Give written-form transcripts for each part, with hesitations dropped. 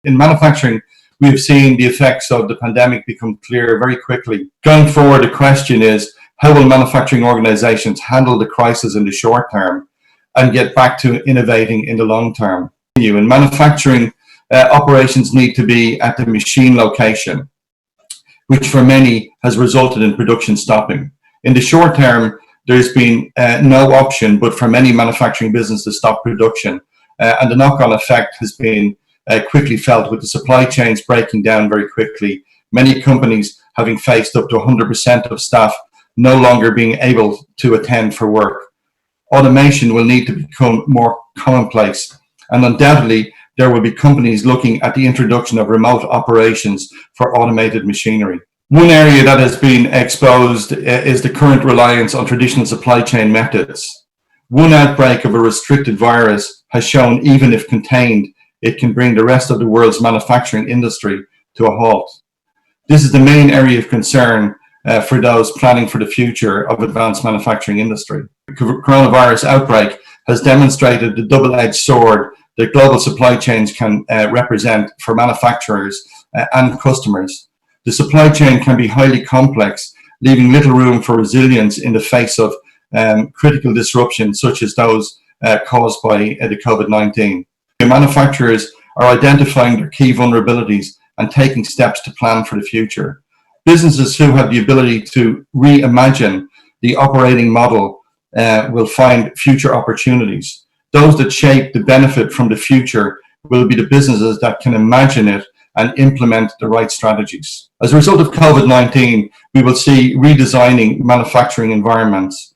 In manufacturing, we have seen the effects of the pandemic become clear very quickly. Going forward, the question is, how will manufacturing organizations handle the crisis in the short term and get back to innovating in the long term? In manufacturing, operations need to be at the machine location, which for many has resulted in production stopping. In the short term, there's been no option but for many manufacturing businesses to stop production, and the knock-on effect has been quickly felt with the supply chains breaking down very quickly, many companies having faced up to 100% of staff no longer being able to attend for work. Automation will need to become more commonplace, and undoubtedly there will be companies looking at the introduction of remote operations for automated machinery. One area that has been exposed is the current reliance on traditional supply chain methods. One outbreak of a restricted virus has shown, even if contained, it can bring the rest of the world's manufacturing industry to a halt. This is the main area of concern for those planning for the future of advanced manufacturing industry. The coronavirus outbreak has demonstrated the double-edged sword that global supply chains can represent for manufacturers and customers. The supply chain can be highly complex, leaving little room for resilience in the face of critical disruptions such as those caused by the Covid-19. Manufacturers are identifying their key vulnerabilities and taking steps to plan for the future. Businesses who have the ability to reimagine the operating model will find future opportunities. Those that shape the benefit from the future will be the businesses that can imagine it and implement the right strategies. As a result of COVID-19, we will see redesigning manufacturing environments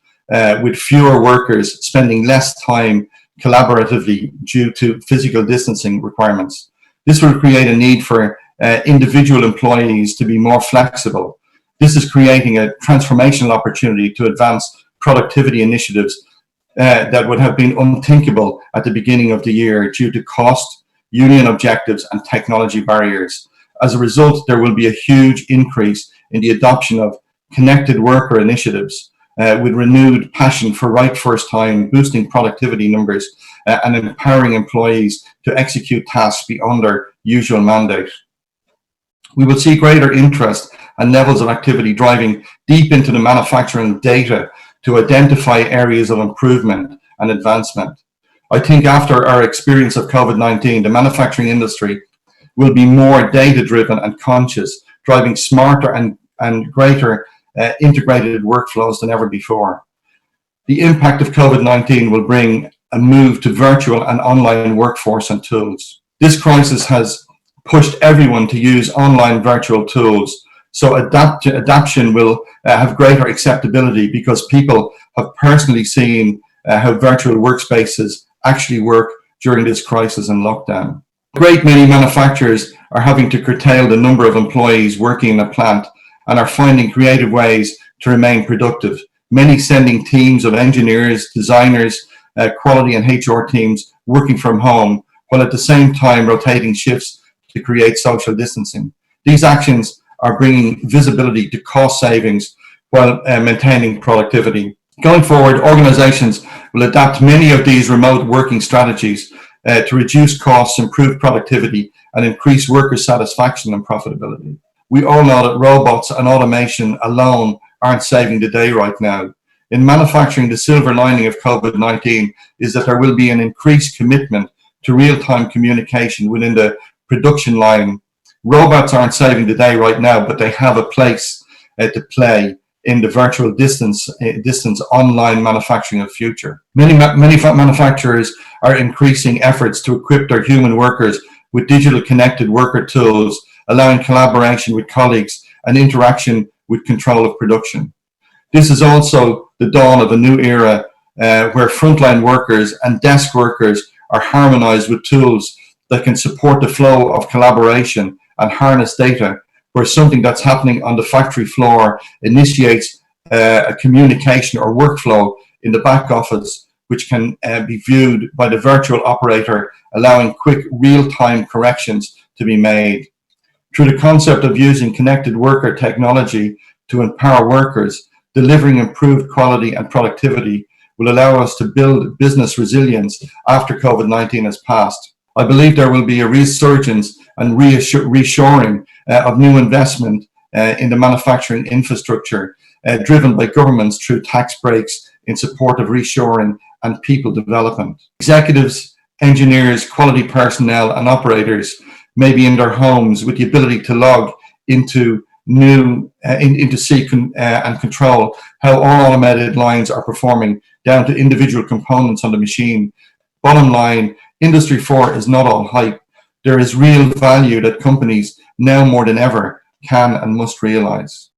with fewer workers spending less time collaboratively due to physical distancing requirements. This will create a need for individual employees to be more flexible. This is creating a transformational opportunity to advance productivity initiatives that would have been unthinkable at the beginning of the year due to cost, union objectives, and technology barriers. As a result, there will be a huge increase in the adoption of connected worker initiatives with renewed passion for right first time, boosting productivity numbers and empowering employees to execute tasks beyond their usual mandate. We will see greater interest and levels of activity driving deep into the manufacturing data to identify areas of improvement and advancement. I think after our experience of COVID-19, the manufacturing industry will be more data-driven and conscious, driving smarter and greater integrated workflows than ever before. The impact of COVID-19 will bring a move to virtual and online workforce and tools. This crisis has pushed everyone to use online virtual tools, so adaptation will have greater acceptability because people have personally seen how virtual workspaces actually work during this crisis and lockdown. A great many manufacturers are having to curtail the number of employees working in a plant and are finding creative ways to remain productive. Many sending teams of engineers, designers, quality and HR teams working from home, while at the same time rotating shifts to create social distancing. These actions are bringing visibility to cost savings while maintaining productivity. Going forward, organizations will adapt many of these remote working strategies to reduce costs, improve productivity, and increase worker satisfaction and profitability. We all know that robots and automation alone aren't saving the day right now. In manufacturing, the silver lining of COVID-19 is that there will be an increased commitment to real-time communication within the production line. Robots aren't saving the day right now, but they have a place to play in the virtual distance online manufacturing of the future. Many manufacturers are increasing efforts to equip their human workers with digital connected worker tools, allowing collaboration with colleagues and interaction with control of production. This is also the dawn of a new era where frontline workers and desk workers are harmonized with tools that can support the flow of collaboration and harness data, where something that's happening on the factory floor initiates a communication or workflow in the back office, which can be viewed by the virtual operator, allowing quick real-time corrections to be made. Through the concept of using connected worker technology to empower workers, delivering improved quality and productivity will allow us to build business resilience after COVID-19 has passed. I believe there will be a resurgence and reshoring of new investment in the manufacturing infrastructure, driven by governments through tax breaks in support of reshoring and people development. Executives, engineers, quality personnel, and operators may be in their homes with the ability to log into see and control how all automated lines are performing down to individual components on the machine. Bottom line, Industry 4 is not all hype. There is real value that companies now more than ever can and must realize.